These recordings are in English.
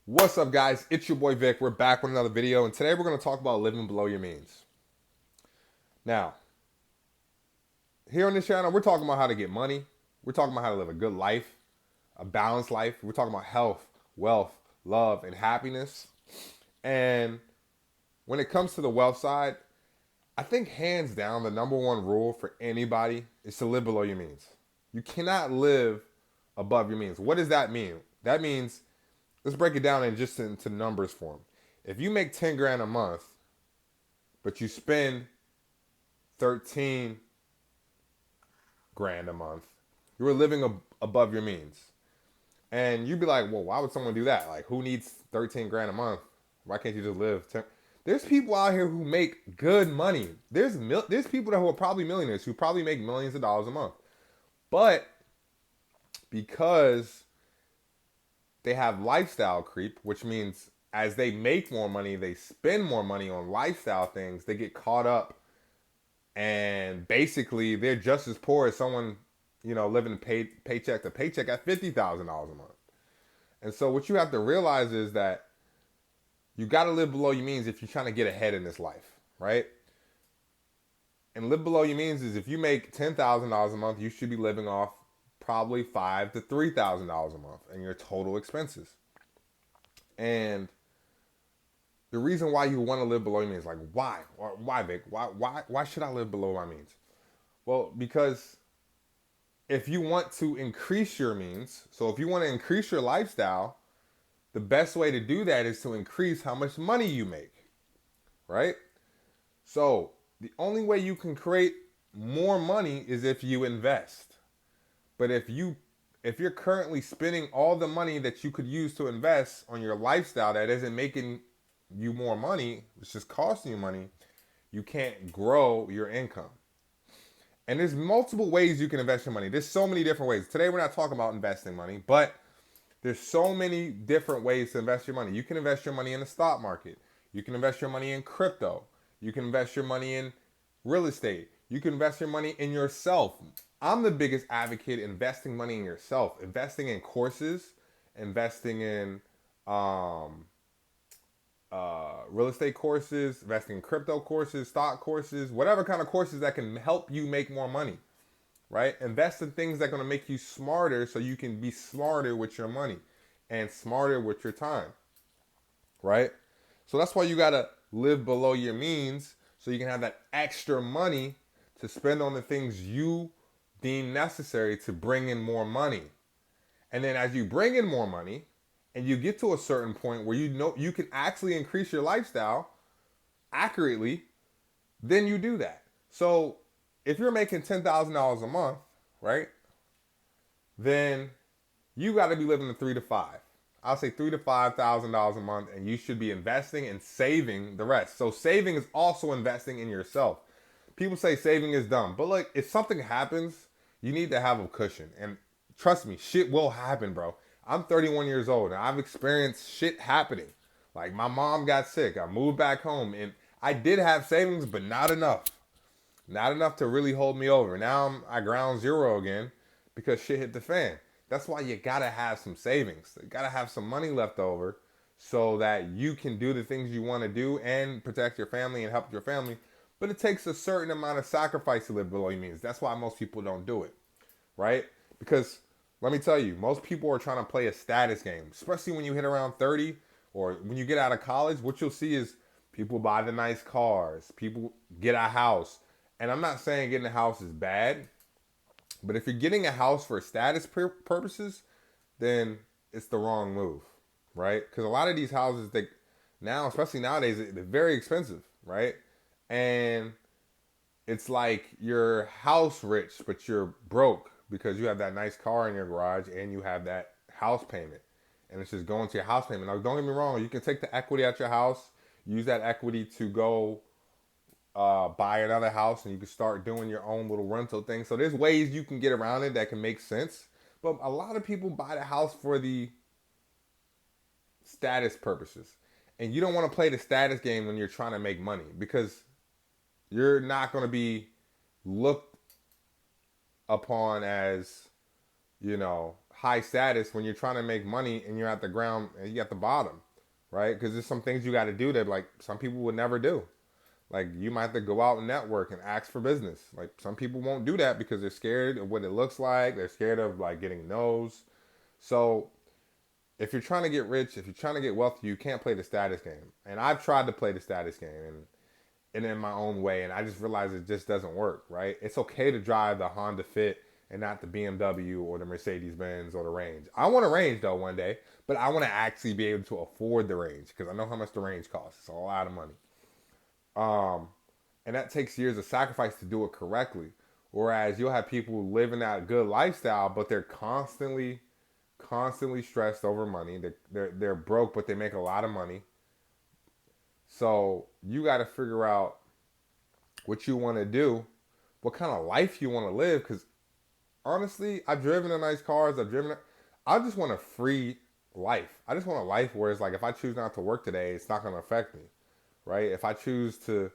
What's up, guys? It's your boy Vic. We're back with another video, and today we're going to talk about living below your means. Now, here on this channel, we're talking about how to get money. We're talking about how to live a good life, a balanced life. We're talking about health, wealth, love, and happiness. And when it comes to the wealth side, I think hands down the number one rule for anybody is to live below your means. You cannot live above your means. What does that mean? That means, let's break it down in just into numbers form. If you make 10 grand a month, but you spend 13 grand a month, you are living above your means. And you'd be like, well, why would someone do that? Like, who needs 13 grand a month? Why can't you just live 10? There's people out here who make good money. There's people who are probably millionaires who probably make millions of dollars a month. But because they have lifestyle creep, which means as they make more money, they spend more money on lifestyle things, they get caught up, and basically they're just as poor as someone, living paycheck to paycheck at $50,000 a month. And so what you have to realize is that you got to live below your means if you're trying to get ahead in this life, right? And live below your means is if you make $10,000 a month, you should be living off probably $5,000 to $3,000 a month in your total expenses. And the reason why you want to live below your means, like why? Or why, Vic? Why should I live below my means? Well, because if you want to increase your means, so if you want to increase your lifestyle, the best way to do that is to increase how much money you make, right? So the only way you can create more money is if you invest. But if you're currently spending all the money that you could use to invest on your lifestyle that isn't making you more money, it's just costing you money, you can't grow your income. And there's multiple ways you can invest your money. There's so many different ways. Today we're not talking about investing money, but there's so many different ways to invest your money. You can invest your money in the stock market. You can invest your money in crypto. You can invest your money in real estate. You can invest your money in yourself. I'm the biggest advocate investing money in yourself, investing in courses, investing in real estate courses, investing in crypto courses, stock courses, whatever kind of courses that can help you make more money, right? Invest in things that are going to make you smarter so you can be smarter with your money and smarter with your time, right? So that's why you got to live below your means so you can have that extra money to spend on the things you deem necessary to bring in more money. And then as you bring in more money and you get to a certain point where you know you can actually increase your lifestyle accurately, then you do that. So if you're making $10,000 a month, right, then you got to be living the 3 to 5. I'll say $3,000 to $5,000 a month, and you should be investing and saving the rest. So saving is also investing in yourself. People say saving is dumb, but like if something happens, you need to have a cushion. And trust me, shit will happen, bro. I'm 31 years old and I've experienced shit happening. Like my mom got sick, I moved back home, and I did have savings, but not enough. Not enough to really hold me over. Now I ground zero again because shit hit the fan. That's why you gotta have some savings. You gotta have some money left over so that you can do the things you want to do and protect your family and help your family. But it takes a certain amount of sacrifice to live below your means. That's why most people don't do it, right? Because let me tell you, most people are trying to play a status game, especially when you hit around 30 or when you get out of college. What you'll see is people buy the nice cars, people get a house. And I'm not saying getting a house is bad, but if you're getting a house for status purposes, then it's the wrong move, right? Because a lot of these houses, they now, especially nowadays, they're very expensive, right? And it's like you're house rich, but you're broke because you have that nice car in your garage and you have that house payment. And it's just going to your house payment. Now, don't get me wrong, you can take the equity at your house, use that equity to go buy another house, and you can start doing your own little rental thing. So there's ways you can get around it that can make sense. But a lot of people buy the house for the status purposes. And you don't want to play the status game when you're trying to make money because you're not going to be looked upon as, high status when you're trying to make money and you're at the ground and you at the bottom, right? Because there's some things you got to do that like some people would never do. Like you might have to go out and network and ask for business. Like some people won't do that because they're scared of what it looks like. They're scared of like getting no's. So if you're trying to get rich, if you're trying to get wealthy, you can't play the status game. And I've tried to play the status game and in my own way, and I just realized it just doesn't work, right? It's okay to drive the Honda Fit and not the BMW or the Mercedes Benz or the Range. I want a Range though one day, but I want to actually be able to afford the Range because I know how much the Range costs. It's a lot of money. Um, and that takes years of sacrifice to do it correctly. Whereas you'll have people living that good lifestyle, but they're constantly stressed over money. They're broke, but they make a lot of money. So you got to figure out what you want to do, what kind of life you want to live. Because honestly, I've driven in nice cars. I just want a free life. I just want a life where it's like if I choose not to work today, it's not going to affect me, right? If I choose to,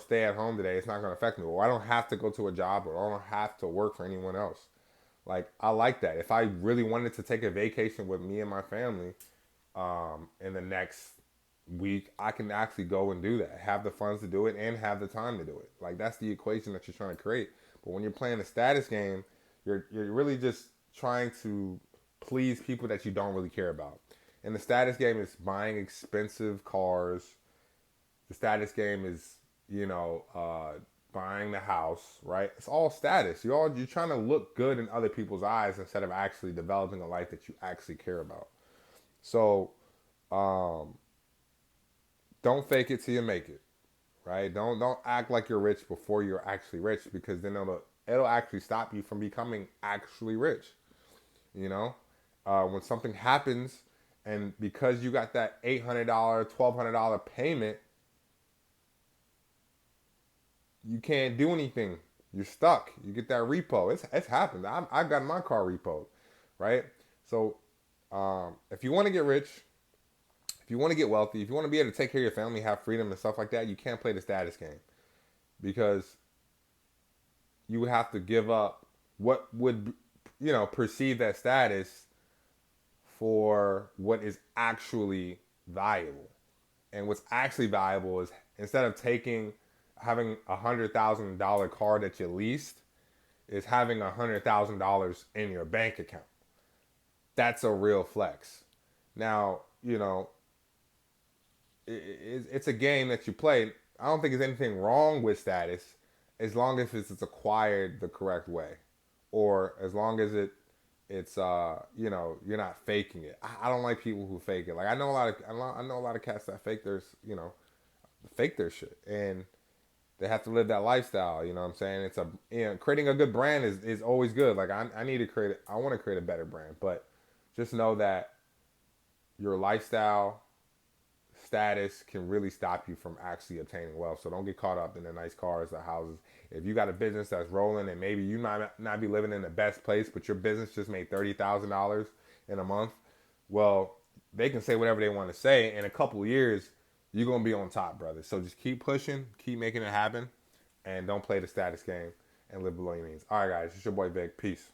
stay at home today, it's not going to affect me. Or I don't have to go to a job, or I don't have to work for anyone else. Like I like that. If I really wanted to take a vacation with me and my family, in the next week, I can actually go and do that. Have the funds to do it and have the time to do it. Like that's the equation that you're trying to create. But when you're playing a status game, you're really just trying to please people that you don't really care about. And the status game is buying expensive cars. The status game is, buying the house, right? It's all status. You're trying to look good in other people's eyes instead of actually developing a life that you actually care about. So, don't fake it till you make it, right? Don't act like you're rich before you're actually rich because then it'll actually stop you from becoming actually rich. You know, when something happens and because you got that $800, $1,200 payment, you can't do anything. You're stuck. You get that repo. It's happened. I've got my car repoed, right? So if you want to get rich, if you want to get wealthy, if you want to be able to take care of your family, have freedom and stuff like that, you can't play the status game because you would have to give up what would, perceive that status for what is actually valuable. And what's actually valuable is instead of having $100,000 car that you leased, is having $100,000 in your bank account. That's a real flex. Now, it's a game that you play. I don't think there's anything wrong with status as long as it's acquired the correct way, or as long as it's you're not faking it. I don't like people who fake it. Like I know a lot of cats that fake their shit, and they have to live that lifestyle. You know what I'm saying? It's creating a good brand is always good. Like I want to create a better brand, but just know that your lifestyle status can really stop you from actually obtaining wealth. So don't get caught up in the nice cars, the houses. If you got a business that's rolling and maybe you might not be living in the best place, but your business just made $30,000 in a month, well, they can say whatever they want to say. In a couple of years, you're going to be on top, brother. So just keep pushing, keep making it happen, and don't play the status game and live below your means. All right, guys, it's your boy Vic. Peace.